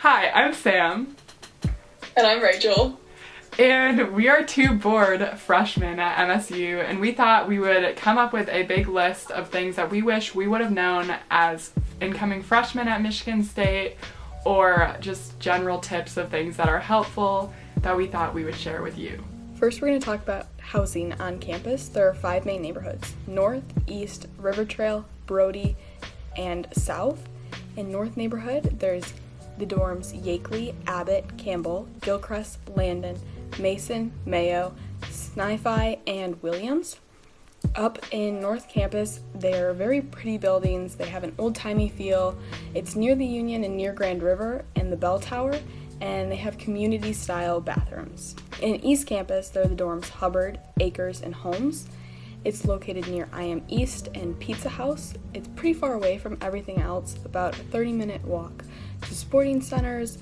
Hi, I'm Sam. And I'm Rachel. And we are two bored freshmen at MSU, and we thought we would come up with a big list of things that we wish we would have known as incoming freshmen at Michigan State, or just general tips of things that are helpful that we thought we would share with you. First, we're going to talk about housing on campus. There are 5 main neighborhoods: North, East, River Trail, Brody, and South. In North neighborhood, there's the dorms Yakeley, Abbott, Campbell, Gilchrist, Landon, Mason, Mayo, Sniphi, and Williams. Up in North Campus, they're very pretty buildings. They have an old-timey feel. It's near the Union and near Grand River and the Bell Tower, and they have community-style bathrooms. In East Campus, there are the dorms Hubbard, Acres, and Holmes. It's located near IM East and Pizza House. It's pretty far away from everything else, about a 30-minute walk to sporting centers,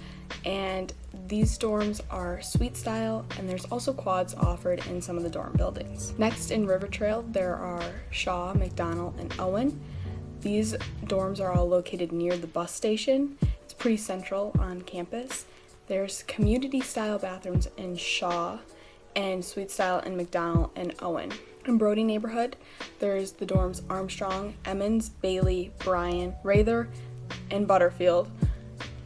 and these dorms are suite style, and there's also quads offered in some of the dorm buildings. Next, in River Trail, there are Shaw, McDonald, and Owen. These dorms are all located near the bus station. It's pretty central on campus. There's community style bathrooms in Shaw and suite style in McDonald and Owen. In Brody neighborhood, there's the dorms Armstrong, Emmons, Bailey, Bryan, Rather, and Butterfield.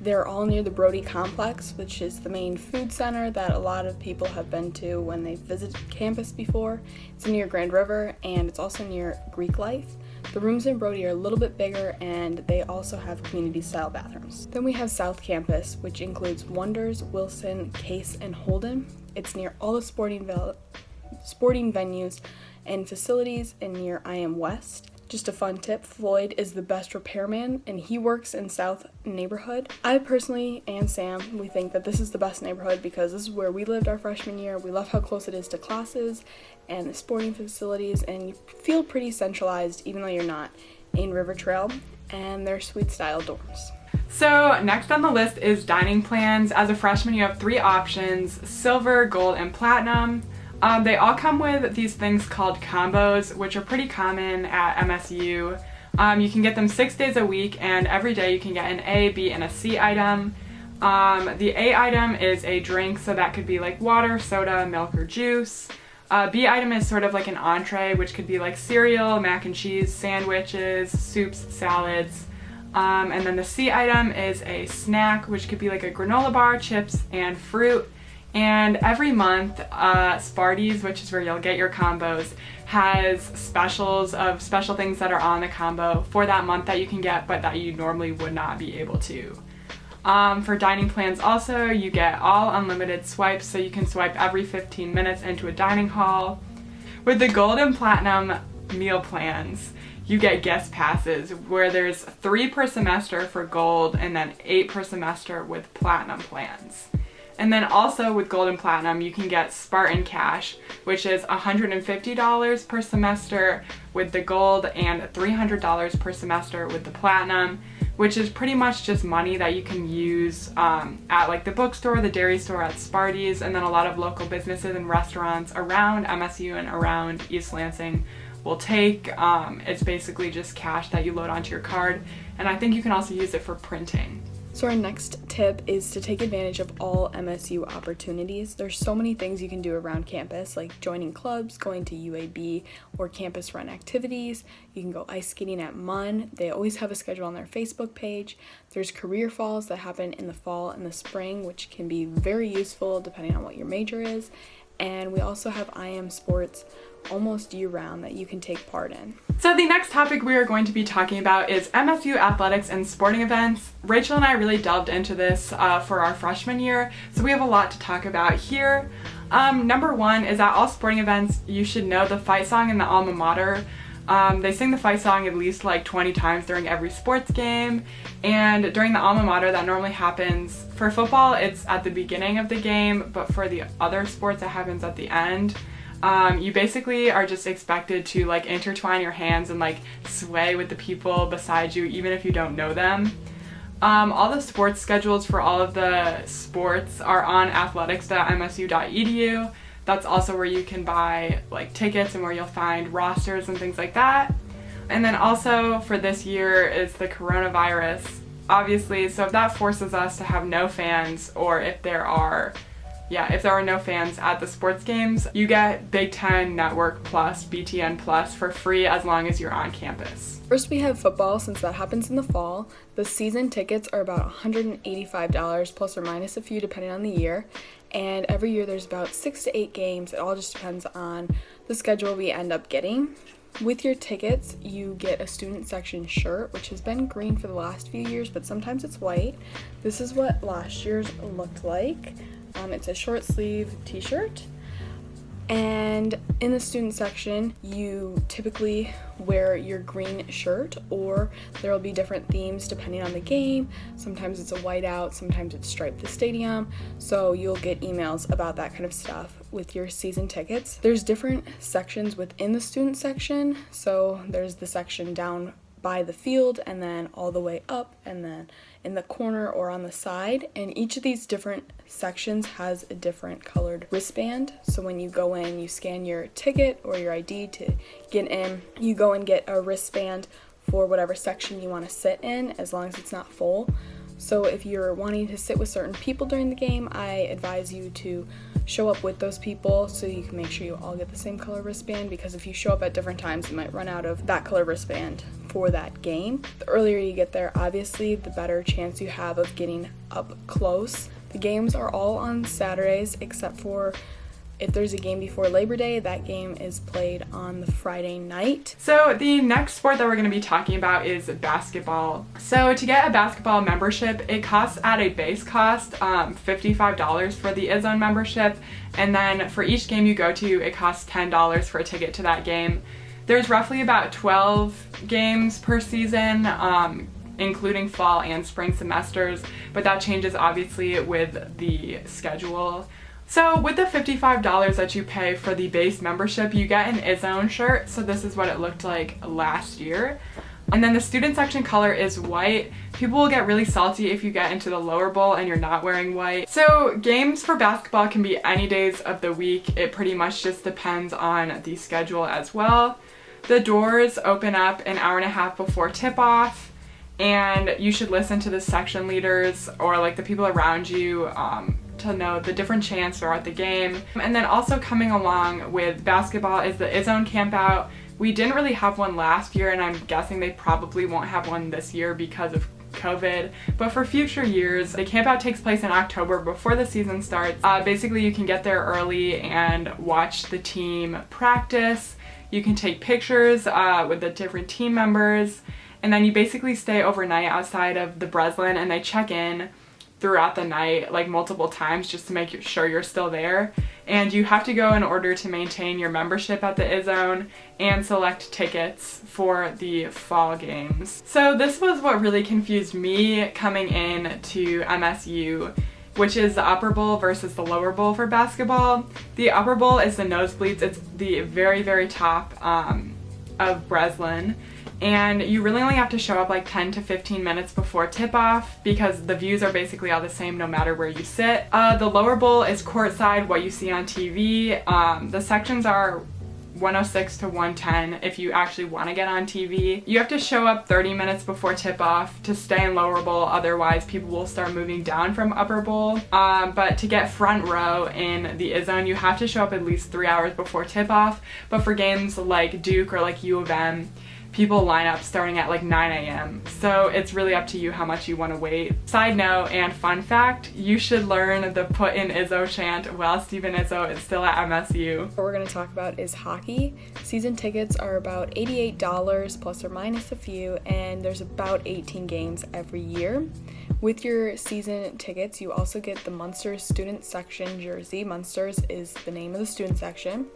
They're all near the Brody Complex, which is the main food center that a lot of people have been to when they've visited campus before. It's near Grand River, and it's also near Greek Life. The rooms in Brody are a little bit bigger, and they also have community-style bathrooms. Then we have South Campus, which includes Wonders, Wilson, Case, and Holden. It's near all the sporting venues and facilities, and near IM West. Just a fun tip, Floyd is the best repairman, and he works in South neighborhood. I personally, and Sam, we think that this is the best neighborhood because this is where we lived our freshman year. We love how close it is to classes and the sporting facilities, and you feel pretty centralized even though you're not in River Trail, and they're suite style dorms. So next on the list is dining plans. As a freshman, you have 3 options: silver, gold, and platinum. They all come with these things called combos, which are pretty common at MSU. You can get them 6 days a week, and every day you can get an A, B, and a C item. The A item is a drink, so that could be like water, soda, milk, or juice. B item is sort of like an entree, which could be like cereal, mac and cheese, sandwiches, soups, salads. And then the C item is a snack, which could be like a granola bar, chips, and fruit. And every month, Sparty's, which is where you'll get your combos, has specials of special things that are on the combo for that month that you can get, but that you normally would not be able to. For dining plans also, you get all unlimited swipes, so you can swipe every 15 minutes into a dining hall. With the gold and platinum meal plans, you get guest passes, where there's 3 per semester for gold and then 8 per semester with platinum plans. And then also with gold and platinum, you can get Spartan Cash, which is $150 per semester with the gold and $300 per semester with the platinum, which is pretty much just money that you can use at like the bookstore, the dairy store, at Sparty's, and then a lot of local businesses and restaurants around MSU and around East Lansing will take. It's basically just cash that you load onto your card, and I think you can also use it for printing. So our next tip is to take advantage of all MSU opportunities. There's so many things you can do around campus, like joining clubs, going to UAB, or campus run activities. You can go ice skating at MUN. They always have a schedule on their Facebook page. There's career falls that happen in the fall and the spring, which can be very useful depending on what your major is. And we also have IM sports almost year-round that you can take part in. So the next topic we are going to be talking about is MSU athletics and sporting events. Rachel and I really delved into this for our freshman year, so we have a lot to talk about here. Number 1 is at all sporting events, you should know the fight song in the alma mater. They sing the fight song at least like 20 times during every sports game, and during the alma mater that normally happens. For football, it's at the beginning of the game, but for the other sports, it happens at the end. You basically are just expected to like intertwine your hands and like sway with the people beside you, even if you don't know them. All the sports schedules for all of the sports are on athletics.msu.edu. That's also where you can buy like tickets and where you'll find rosters and things like that. And then also for this year is the coronavirus obviously, so if that forces us to have no fans, or if there are no fans at the sports games, you get Big Ten Network Plus, BTN Plus, for free as long as you're on campus. First, we have football, since that happens in the fall. The season tickets are about $185 plus or minus a few depending on the year, and every year there's about 6 to 8 games. It all just depends on the schedule we end up getting. With your tickets, you get a student section shirt, which has been green for the last few years, but sometimes it's white. This is what last year's looked like. It's a short sleeve t-shirt, and in the student section you typically wear your green shirt, or there will be different themes depending on the game. Sometimes it's a whiteout, sometimes it's Stripe the Stadium, so you'll get emails about that kind of stuff with your season tickets. There's different sections within the student section, so there's the section down by the field and then all the way up and then in the corner or on the side, and each of these different sections has a different colored wristband. So when you go in, you scan your ticket or your ID to get in. You go and get a wristband for whatever section you want to sit in, as long as it's not full. So if you're wanting to sit with certain people during the game, I advise you to show up with those people so you can make sure you all get the same color wristband, because if you show up at different times, you might run out of that color wristband for that game. The earlier you get there, obviously, the better chance you have of getting up close. The games are all on Saturdays, except for if there's a game before Labor Day, that game is played on the Friday night. So the next sport that we're going to be talking about is basketball. So to get a basketball membership, it costs at a base cost $55 for the iZone membership, and then for each game you go to, it costs $10 for a ticket to that game. There's roughly about 12 games per season, including fall and spring semesters, but that changes obviously with the schedule. So with the $55 that you pay for the base membership, you get an iZone shirt. So this is what it looked like last year. And then the student section color is white. People will get really salty if you get into the lower bowl and you're not wearing white. So games for basketball can be any days of the week. It pretty much just depends on the schedule as well. The doors open up an hour and a half before tip-off, and you should listen to the section leaders or like the people around you to know the different chants throughout the game. And then also coming along with basketball is the iZone campout. We didn't really have one last year, and I'm guessing they probably won't have one this year because of COVID, but for future years, the campout takes place in October before the season starts. Basically, you can get there early and watch the team practice. You can take pictures with the different team members, and then you basically stay overnight outside of the Breslin, and they check in throughout the night like multiple times just to make sure you're still there. And you have to go in order to maintain your membership at the iZone and select tickets for the fall games. So this was what really confused me coming in to MSU, which is the upper bowl versus the lower bowl for basketball. The upper bowl is the nosebleeds. It's the very, very top of Breslin. And you really only have to show up like 10 to 15 minutes before tip-off because the views are basically all the same no matter where you sit. The lower bowl is courtside, what you see on TV. The sections are 106 to 110 if you actually want to get on TV. You have to show up 30 minutes before tip-off to stay in lower bowl, otherwise people will start moving down from upper bowl. But to get front row in the iZone, you have to show up at least 3 hours before tip-off. But for games like Duke or like U of M, people line up starting at like 9 a.m. So it's really up to you how much you want to wait. Side note and fun fact, you should learn the Put in Izzo chant while Steven Izzo is still at MSU. What we're going to talk about is hockey. Season tickets are about $88 plus or minus a few, and there's about 18 games every year. With your season tickets, you also get the Munsters student section jersey. Munsters is the name of the student section.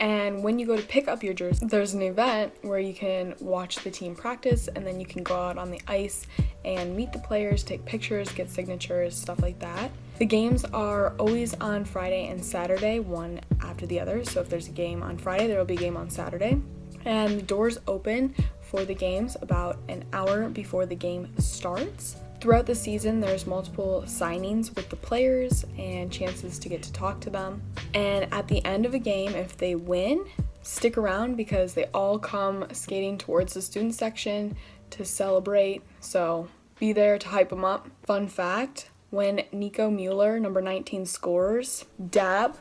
And when you go to pick up your jersey, there's an event where you can watch the team practice, and then you can go out on the ice and meet the players, take pictures, get signatures, stuff like that. The games are always on Friday and Saturday, one after the other. So if there's a game on Friday, there will be a game on Saturday. And the doors open for the games about an hour before the game starts. Throughout the season, there's multiple signings with the players and chances to get to talk to them. And at the end of a game, if they win, stick around because they all come skating towards the student section to celebrate. So be there to hype them up. Fun fact, when Nico Mueller, number 19, scores, dab,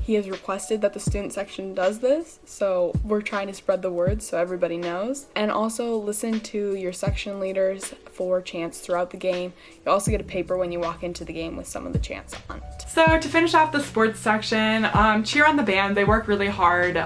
he has requested that the student section does this, so we're trying to spread the word so everybody knows. And also listen to your section leaders for chants throughout the game. You also get a paper when you walk into the game with some of the chants on it. So to finish off the sports section, cheer on the band. They work really hard.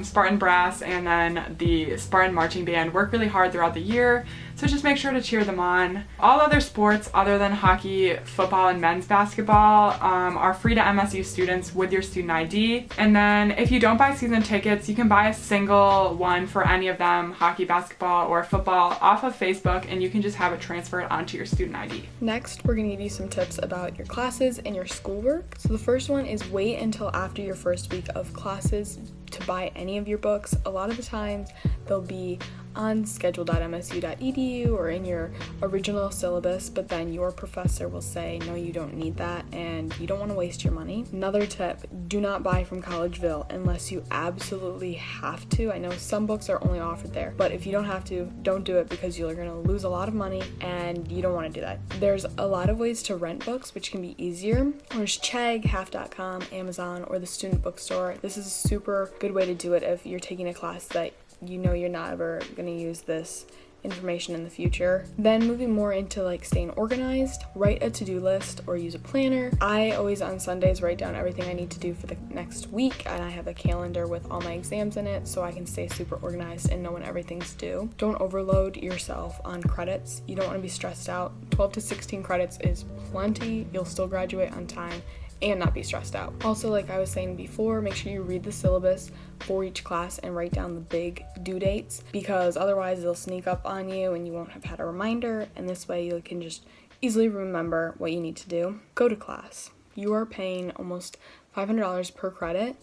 Spartan Brass and then the Spartan Marching Band work really hard throughout the year, so just make sure to cheer them on. All other sports other than hockey, football, and men's basketball are free to MSU students with your student ID. And then if you don't buy season tickets, you can buy a single one for any of them, hockey, basketball, or football, off of Facebook, and you can just have it transferred onto your student ID. Next, we're going to give you some tips about your classes and your schoolwork. So the first one is wait until after your first week of classes to buy any of your books. A lot of the times they'll be on schedule.msu.edu or in your original syllabus, but then your professor will say, no, you don't need that, and you don't want to waste your money. Another tip, do not buy from Collegeville unless you absolutely have to. I know some books are only offered there, but if you don't have to, don't do it, because you're going to lose a lot of money and you don't want to do that. There's a lot of ways to rent books, which can be easier. There's Chegg, half.com, Amazon, or the student bookstore. This is a super good way to do it if you're taking a class that you know you're not ever going to use this information in the future. Then moving more into like staying organized, write a to-do list or use a planner. I always on Sundays write down everything I need to do for the next week, and I have a calendar with all my exams in it so I can stay super organized and know when everything's due. Don't overload yourself on credits. You don't want to be stressed out. 12 to 16 credits is plenty. You'll still graduate on time and not be stressed out. Also, like I was saying before, make sure you read the syllabus for each class and write down the big due dates, because otherwise they'll sneak up on you and you won't have had a reminder, and this way you can just easily remember what you need to do. Go to class. You are paying almost $500 per credit,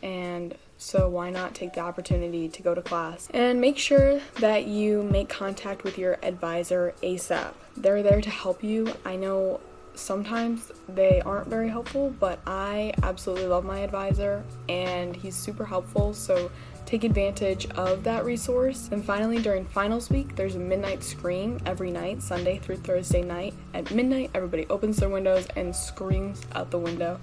and so why not take the opportunity to go to class? And make sure that you make contact with your advisor ASAP. They're there to help you. I know sometimes they aren't very helpful, but I absolutely love my advisor and he's super helpful, so take advantage of that resource. And finally, during finals week, there's a midnight scream every night, Sunday through Thursday night. At midnight, everybody opens their windows and screams out the window.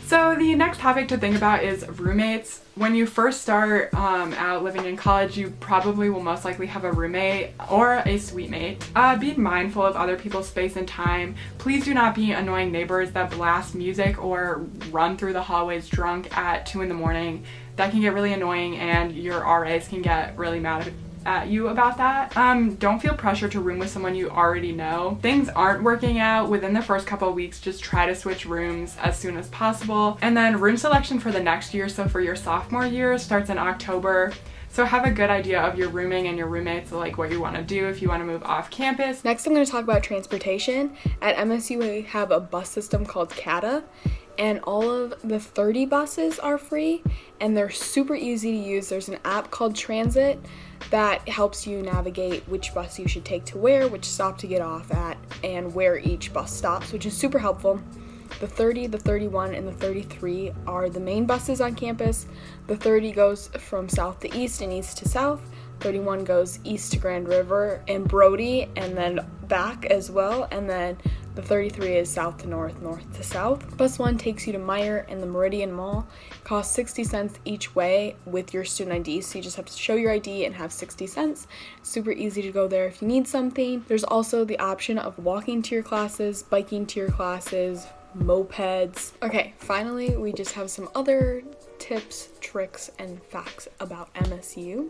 So the next topic to think about is roommates. When you first start out living in college, you probably will most likely have a roommate or a suite mate. Be mindful of other people's space and time. Please do not be annoying neighbors that blast music or run through the hallways drunk at 2 a.m. That can get really annoying, and your RAs can get really mad at you about that. Don't feel pressure to room with someone you already know. Things aren't working out within the first couple of weeks, just try to switch rooms as soon as possible. And then room selection for the next year, so for your sophomore year, starts in October. So have a good idea of your rooming and your roommates, like what you want to do if you want to move off campus. Next, I'm going to talk about transportation. At MSU, we have a bus system called CATA, and all of the 30 buses are free, and they're super easy to use. There's an app called Transit that helps you navigate which bus you should take to where, which stop to get off at, and where each bus stops, which is super helpful. The 30, the 31, and the 33 are the main buses on campus. The 30 goes from south to east and east to south. 31 goes east to Grand River and Brody, and then back as well. And then the 33 is south to north, north to south. Bus 1 takes you to Meyer and the Meridian Mall. It costs 60 cents each way with your student ID, so you just have to show your ID and have 60 cents. Super easy to go there if you need something. There's also the option of walking to your classes, biking to your classes, mopeds. Okay, finally, we just have some other tips, tricks, and facts about MSU.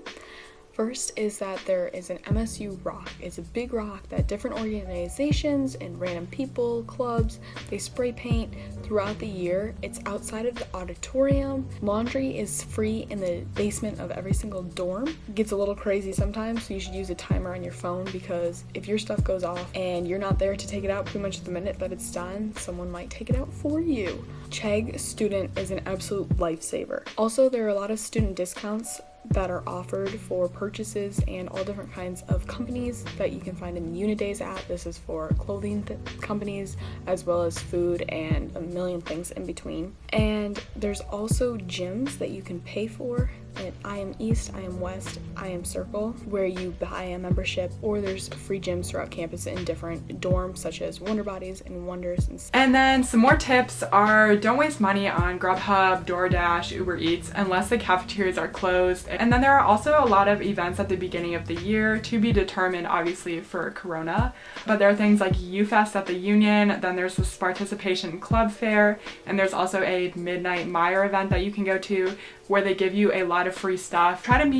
First is that there is an MSU rock. It's a big rock that different organizations and random people, clubs, they spray paint throughout the year. It's outside of the auditorium. Laundry is free in the basement of every single dorm. It gets a little crazy sometimes, so you should use a timer on your phone, because if your stuff goes off and you're not there to take it out pretty much the minute that it's done, someone might take it out for you. Chegg Student is an absolute lifesaver. Also, there are a lot of student discounts that are offered for purchases and all different kinds of companies that you can find in the Unidays app. This is for clothing companies as well as food and a million things in between. And there's also gyms that you can pay for at I Am East, I Am West, I Am Circle, where you buy a membership, or there's free gyms throughout campus in different dorms such as Wonder Bodies and Wonders. And then some more tips are don't waste money on Grubhub, DoorDash, Uber Eats unless the cafeterias are closed. And then there are also a lot of events at the beginning of the year, to be determined obviously for Corona, but there are things like U-Fest at the Union, then there's this participation club fair, and there's also a midnight Meyer event that you can go to where they give you a lot of free stuff. Try and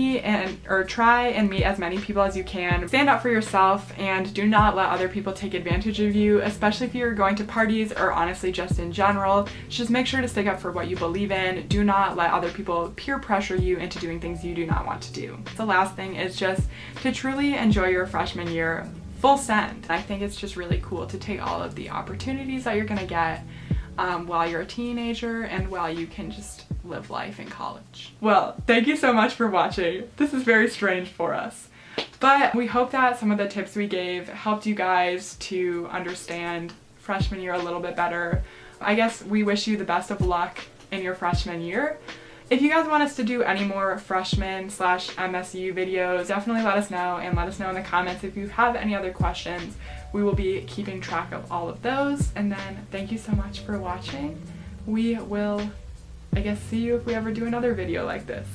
meet as many people as you can. Stand up for yourself and do not let other people take advantage of you, especially if you're going to parties or honestly just in general. Just make sure to stick up for what you believe in. Do not let other people peer pressure you into doing things you do not want to do. The last thing is just to truly enjoy your freshman year full send. I think it's just really cool to take all of the opportunities that you're gonna get while you're a teenager and while you can just live life in college. Well, thank you so much for watching. This is very strange for us, but we hope that some of the tips we gave helped you guys to understand freshman year a little bit better. I guess we wish you the best of luck in your freshman year. If you guys want us to do any more freshman/MSU videos, definitely let us know, and let us know in the comments if you have any other questions. We will be keeping track of all of those. And then thank you so much for watching. We will, I guess, see you if we ever do another video like this.